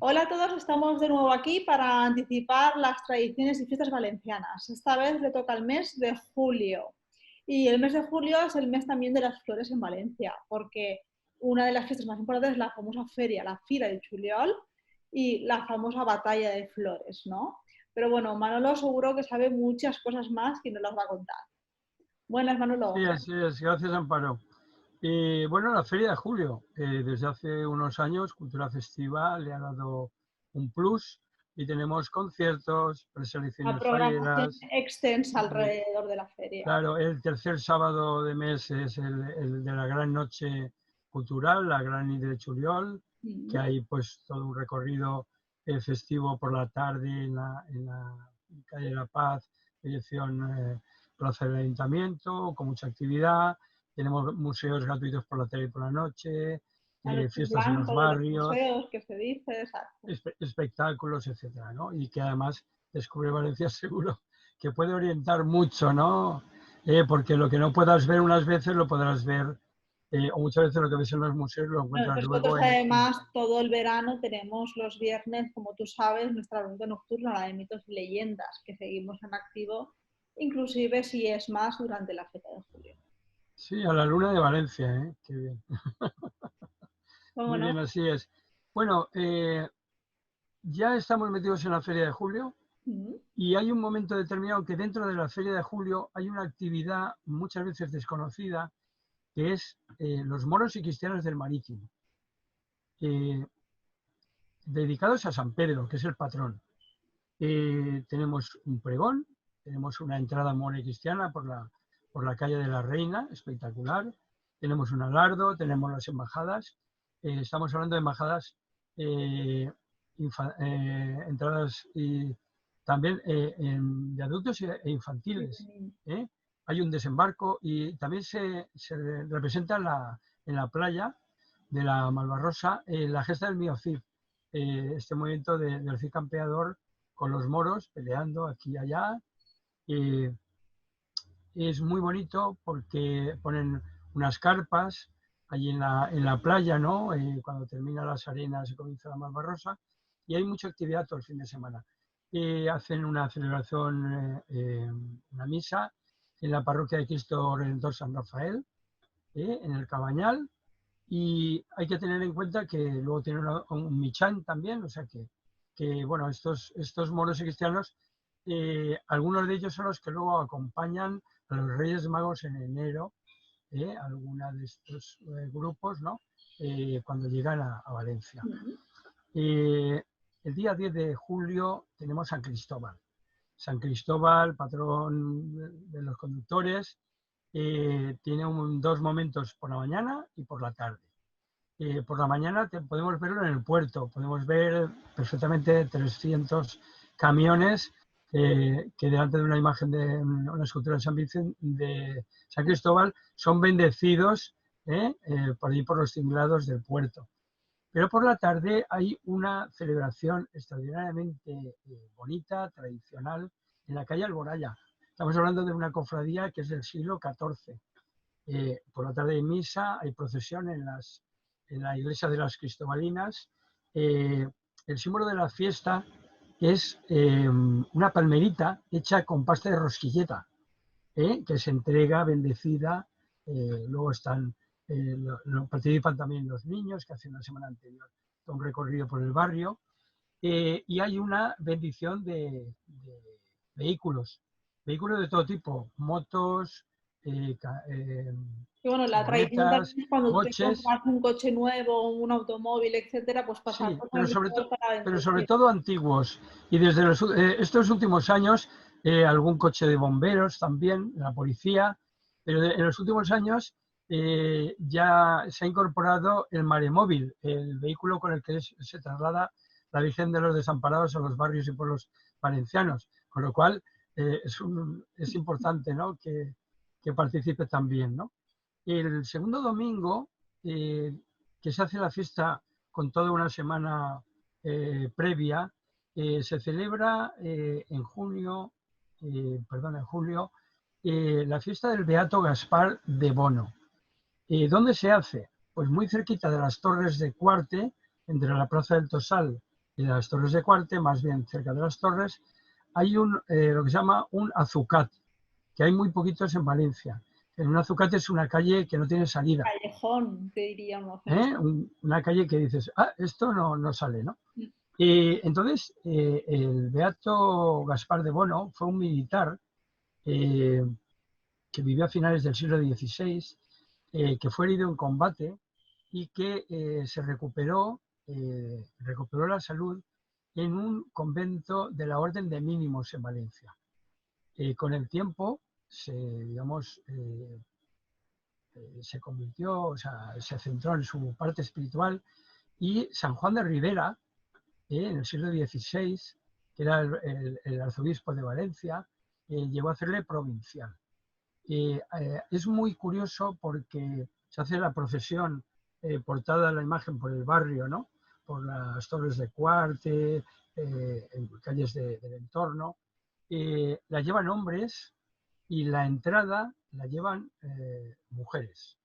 Hola a todos, estamos de nuevo aquí para anticipar las tradiciones y fiestas valencianas. Esta vez le toca el mes de julio. Y el mes de julio es el mes también de las flores en Valencia, porque una de las fiestas más importantes es la famosa feria, la Fira del Juliol, y la famosa batalla de flores, ¿no? Pero bueno, Manolo seguro que sabe muchas cosas más y nos las va a contar. Buenas, Sí, Manolo. así es. Gracias, Amparo. Bueno, la Feria de Julio, desde hace unos años, Cultura Festiva le ha dado un plus y tenemos conciertos, Una preselecciones programación falleras. extensa Y, alrededor de la feria. claro, el tercer sábado de mes es el de la gran noche cultural, la Gran Nit de Juliol, que Mm. hay pues todo un recorrido festivo por la tarde en la calle de la Paz, dirección Plaza del Ayuntamiento, con mucha actividad. Tenemos museos gratuitos por la tarde y por la noche, La noche en fiestas en los blanco de los barrios, museos que se dice, exacto. espectáculos, etcétera, ¿no? Y que además Descubre Valencia seguro que puede orientar mucho, ¿no? Porque lo que no puedas ver unas veces lo podrás ver, o muchas veces lo que ves en los museos lo Bueno, encuentras nosotros luego en la además calle. todo el verano tenemos los viernes, como tú sabes, nuestra ruta nocturna, la de mitos y leyendas, que seguimos en activo, inclusive si es más durante la fecha de julio. Sí, a la Luna de Valencia, ¿eh? Qué bien. ¿Cómo Muy no? bien, así es. Bueno, ya estamos metidos en la Feria de Julio Mm. y hay un momento determinado que dentro de la Feria de Julio hay una actividad muchas veces desconocida que es los moros y cristianos del Marítimo, eh, dedicados a San Pedro, que es el patrón. Tenemos un pregón, tenemos una entrada mora y cristiana por la calle de la Reina, espectacular. Tenemos un alardo, tenemos las embajadas. Estamos hablando de embajadas, entradas y también de adultos e infantiles. ¿Eh? Hay un desembarco y también se representa en la playa de la Malvarrosa la gesta del Mío Cid, este movimiento del Cid campeador con los moros peleando aquí y allá. Eh, es muy bonito porque ponen unas carpas allí en la playa, ¿no? Cuando termina las arenas y comienza la Malvarrosa, y hay mucha actividad todo el fin de semana. Hacen una celebración, una misa en la parroquia de Cristo Redentor San Rafael, en el Cabañal, y hay que tener en cuenta que luego tienen un Michán también, o sea que bueno, estos moros y cristianos, algunos de ellos son los que luego acompañan a los Reyes Magos en enero, alguna de estos grupos, ¿no? Cuando llegan a Valencia. Mm. Eh, el día 10 de julio tenemos San Cristóbal. San Cristóbal, patrón de los conductores, tiene dos momentos por la mañana y por la tarde. Por la mañana podemos verlo en el puerto, podemos ver perfectamente 300 camiones que delante de una imagen de una escultura de San Vicente, de San Cristóbal, son bendecidos por ahí por los tinglados del puerto. Pero por la tarde hay una celebración extraordinariamente bonita, tradicional, en la calle Alboraya. Estamos hablando de una cofradía que es del siglo XIV. Por la tarde hay misa, hay procesión en la iglesia de las Cristobalinas. El símbolo de la fiesta es una palmerita hecha con pasta de rosquilleta, que se entrega bendecida. Luego participan también los niños que hacen la semana anterior un recorrido por el barrio. Y hay una bendición de vehículos de todo tipo, motos, eh, Y bueno, la tradición furgonetas, también es cuando tú te coches. compras un coche nuevo, un automóvil, etcétera, pues pasar Sí, por pero San Cristóbal para sobre bendecir. todo antiguos. Y desde estos últimos años, algún coche de bomberos también, la policía, pero en los últimos años ya se ha incorporado el Maremóvil, el vehículo con el que se traslada la Virgen de los Desamparados a los barrios y pueblos valencianos. Con lo cual, es importante, ¿no?, que participe también, ¿no? El segundo domingo, que se hace la fiesta con toda una semana previa, se celebra en julio, la fiesta del Beato Gaspar de Bono. ¿Dónde se hace? Pues muy cerquita de las Torres de Cuarte, entre la Plaza del Tosal en las Torres de Cuarte, más bien cerca de las torres, hay lo que se llama un azucat, que hay muy poquitos en Valencia. Un azucat es una calle que no tiene salida. Callejón, que diríamos. Una calle que dices, esto no sale, ¿no? Mm. Entonces, el beato Gaspar de Bono fue un militar que vivió a finales del siglo XVI, que fue herido en combate y que se recuperó la salud en un convento de la Orden de Mínimos en Valencia. Con el tiempo se convirtió, o sea, se centró en su parte espiritual, y San Juan de Ribera, en el siglo XVI, que era el arzobispo de Valencia, llegó a hacerle provincial. Es muy curioso porque se hace la procesión portada la imagen por el barrio, ¿no? Por las Torres de Cuarte, en calles del entorno. La llevan hombres y la entrada la llevan mujeres.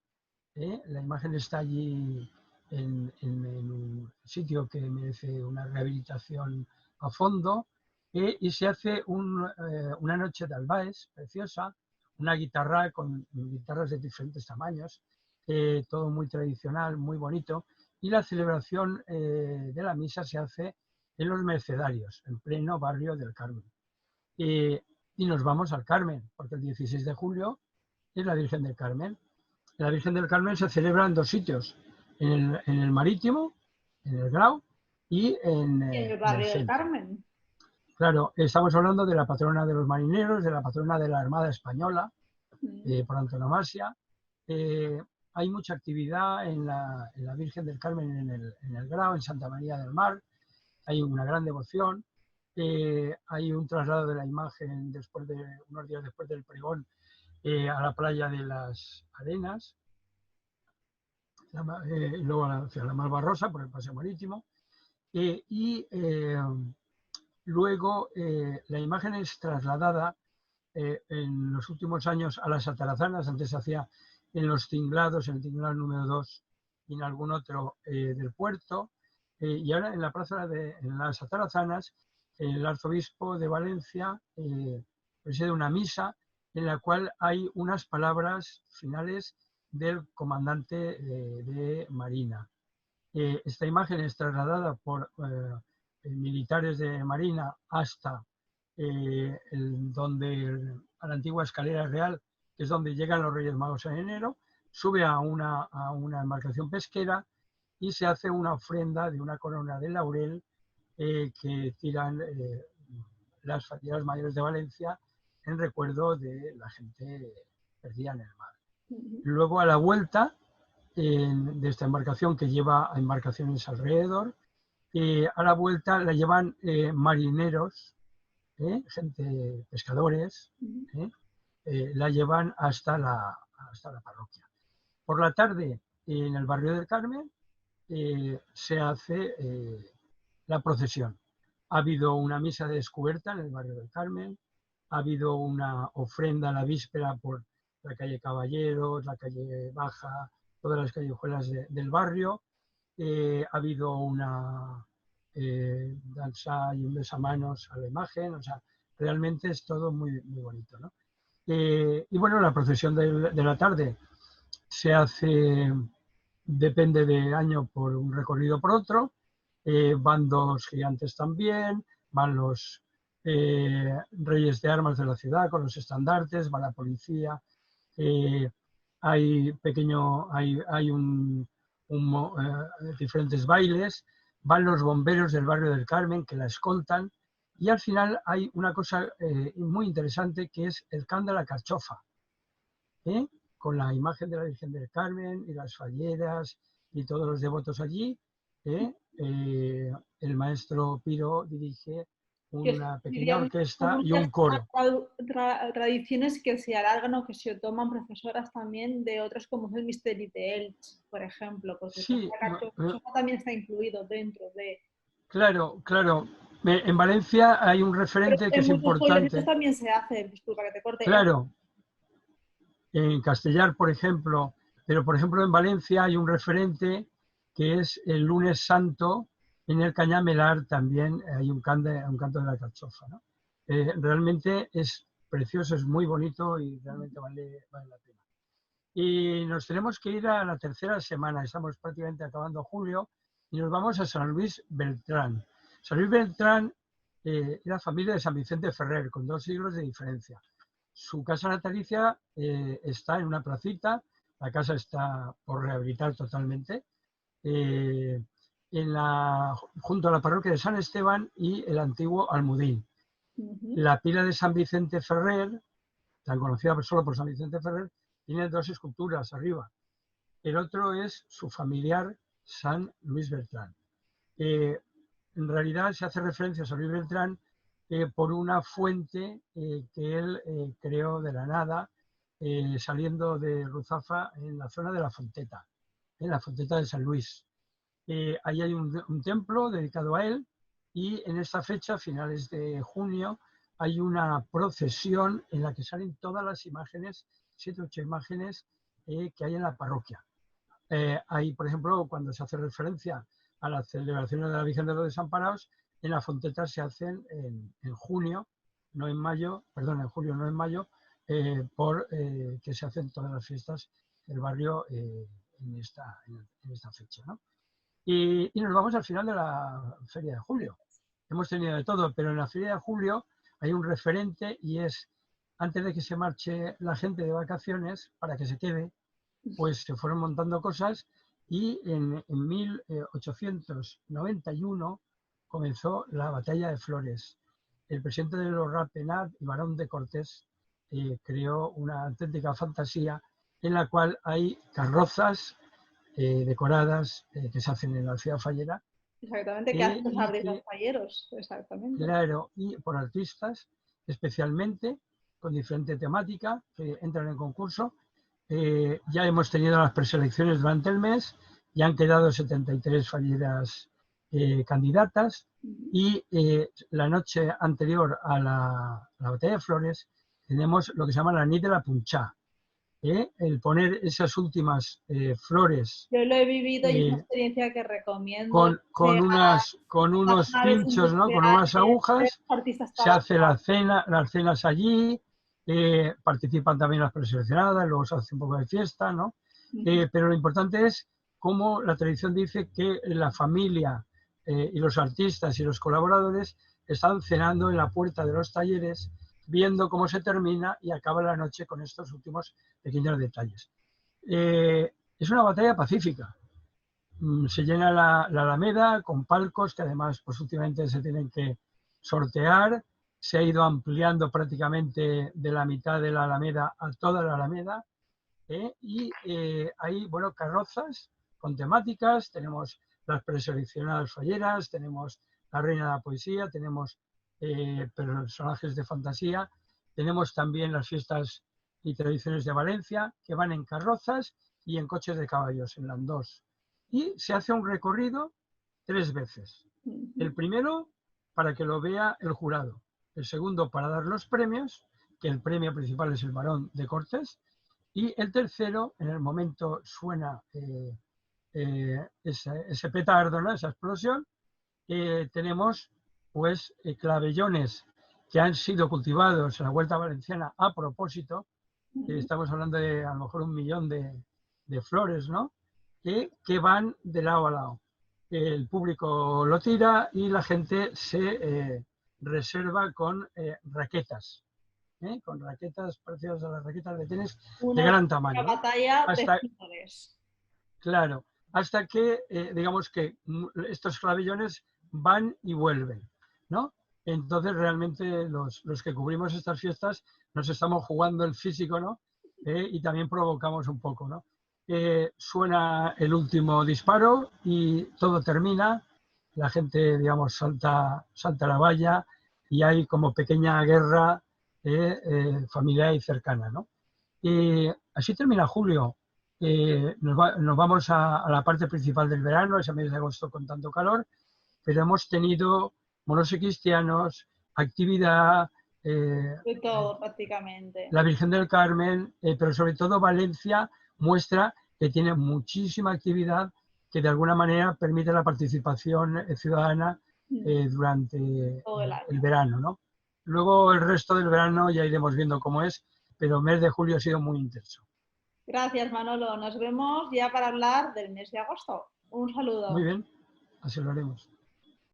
La imagen está allí en un sitio que merece una rehabilitación a fondo, y se hace una noche de albaes preciosa, una guitarra con guitarras de diferentes tamaños, todo muy tradicional, muy bonito, y la celebración de la misa se hace en los Mercedarios, en pleno barrio del Carmen. Y nos vamos al Carmen, porque el 16 de julio es la Virgen del Carmen. La Virgen del Carmen se celebra en dos sitios, en el Marítimo, en el Grau, y en El el barrio del centro. Carmen. Claro, estamos hablando de la patrona de los marineros, de la patrona de la Armada Española, por antonomasia. Hay mucha actividad en la Virgen del Carmen en el Grau, en Santa María del Mar. Hay una gran devoción. Hay un traslado de la imagen unos días después del pregón a la playa de las Arenas, luego hacia la Malvarrosa por el paseo marítimo, y luego la imagen es trasladada en los últimos años a las Atarazanas. Antes se hacía en los Tinglados, en el Tinglado número 2 y en algún otro del puerto, y ahora en la plaza en las Atarazanas el arzobispo de Valencia preside una misa en la cual hay unas palabras finales del comandante de Marina. Esta imagen es trasladada por militares de Marina hasta a la antigua escalera real, que es donde llegan los Reyes Magos en enero, sube a una embarcación pesquera y se hace una ofrenda de una corona de laurel que tiran las fatigas mayores de Valencia en recuerdo de la gente perdida en el mar. Luego, a la vuelta de esta embarcación, que lleva a embarcaciones alrededor, a la vuelta la llevan marineros, gente, pescadores, la llevan hasta la parroquia. Por la tarde, en el barrio del Carmen, se hace la procesión. Ha habido una misa de descubierta en el barrio del Carmen, ha habido una ofrenda a la víspera por la calle Caballeros, la calle Baja, todas las callejuelas del barrio. Ha habido una danza y un besamanos a la imagen, o sea, realmente es todo muy, muy bonito, ¿no? Y bueno, la procesión de la tarde se hace, depende de año, por un recorrido por otro. Van dos gigantes también, van los reyes de armas de la ciudad con los estandartes, va la policía, hay diferentes bailes, van los bomberos del barrio del Carmen que la escoltan, y al final hay una cosa muy interesante, que es el can de la carchofa, con la imagen de la Virgen del Carmen y las falleras y todos los devotos allí. El maestro Piro dirige una pequeña orquesta y un coro. Tradiciones que se alargan o que se toman profesoras también de otras, como es el Misteri de Elche, por ejemplo, porque sí, eso también está incluido dentro de... Claro, claro. En Valencia hay un referente que es importante. También se hace, disculpa que te corte. Claro, en Castellar, por ejemplo, pero por ejemplo en Valencia hay un referente que es el lunes santo, En el Cañamelar también hay un canto de la Carchofa, ¿no? Realmente es precioso, es muy bonito y realmente vale la pena. Y nos tenemos que ir a la tercera semana, estamos prácticamente acabando julio, y nos vamos a San Luis Beltrán. San Luis Beltrán era familia de San Vicente Ferrer, con 2 siglos de diferencia. Su casa natalicia está en una placita, la casa está por rehabilitar totalmente, junto a la parroquia de San Esteban y el antiguo Almudí. La pila de San Vicente Ferrer, tan conocida solo por San Vicente Ferrer, tiene 2 esculturas arriba. El otro es su familiar San Luis Beltrán. En realidad se hace referencia a San Luis Beltrán por una fuente que él creó de la nada, saliendo de Ruzafa en la zona de la Fonteta, en la Fonteta de San Luis. Ahí hay un templo dedicado a él y en esta fecha, finales de junio, hay una procesión en la que salen todas las imágenes, 7 u 8 imágenes que hay en la parroquia. Hay, por ejemplo, cuando se hace referencia a las celebraciones de la Virgen de los Desamparados, en la Fonteta se hacen en junio, no en mayo, perdón, en julio, no en mayo, que se hacen todas las fiestas del barrio en esta fecha, ¿no? Y nos vamos al final de la Feria de Julio. Hemos tenido de todo, pero en la Feria de Julio hay un referente y es, antes de que se marche la gente de vacaciones, para que se quede, pues se fueron montando cosas y en 1891 comenzó la Batalla de Flores. El presidente de los Ratpenat y Barón de Cortés creó una auténtica fantasía en la cual hay carrozas decoradas que se hacen en la ciudad fallera. Exactamente, que hacen los abrigos falleros, exactamente. Claro, y por artistas, especialmente, con diferente temática, que entran en concurso. Ya hemos tenido las preselecciones durante el mes, ya han quedado 73 falleras candidatas y la noche anterior a la Batalla de Flores tenemos lo que se llama la nit de la punxà, el poner esas últimas flores. Yo lo he vivido y es una experiencia que recomiendo. Con unos pinchos, ¿no? Con unas agujas, se hace las cenas allí, participan también las preseleccionadas, luego se hace un poco de fiesta, ¿no? Pero lo importante es cómo la tradición dice que la familia y los artistas y los colaboradores están cenando en la puerta de los talleres, viendo cómo se termina y acaba la noche con estos últimos pequeños detalles. Es una batalla pacífica. Se llena la Alameda con palcos que además pues últimamente se tienen que sortear. Se ha ido ampliando prácticamente de la mitad de la Alameda a toda la Alameda. Y hay, bueno, carrozas con temáticas. Tenemos las preseleccionadas falleras, tenemos la reina de la poesía, tenemos personajes de fantasía, tenemos también las fiestas y tradiciones de Valencia que van en carrozas y en coches de caballos, en landós. Y se hace un recorrido 3 veces. El primero para que lo vea el jurado, el segundo para dar los premios, que el premio principal es el Barón de Cortés, y el tercero, en el momento suena ese petardo, ¿no? Esa explosión, tenemos pues clavellones que han sido cultivados en la Huerta Valenciana a propósito. Estamos hablando de a lo mejor 1 millón de flores, ¿no? Que van de lado a lado. El público lo tira y la gente se reserva con raquetas. Con raquetas parecidas a las raquetas de tenis de gran tamaño. Una batalla de flores. Claro, hasta que digamos que estos clavellones van y vuelven, ¿no? Entonces realmente los que cubrimos estas fiestas nos estamos jugando el físico, ¿no? Y también provocamos un poco, ¿no? Suena el último disparo y todo termina, la gente, digamos, salta la valla y hay como pequeña guerra familiar y cercana, ¿no? Y así termina julio. Nos vamos a la parte principal del verano, ese mes de agosto con tanto calor, pero hemos tenido moros y cristianos, actividad, de todo prácticamente. La Virgen del Carmen, pero sobre todo Valencia muestra que tiene muchísima actividad que de alguna manera permite la participación ciudadana durante todo el el año. verano, ¿no? Luego el resto del verano ya iremos viendo cómo es, pero el mes de julio ha sido muy intenso. Gracias, Manolo. Nos vemos ya para hablar del mes de agosto. Un Muy saludo. bien, así lo haremos.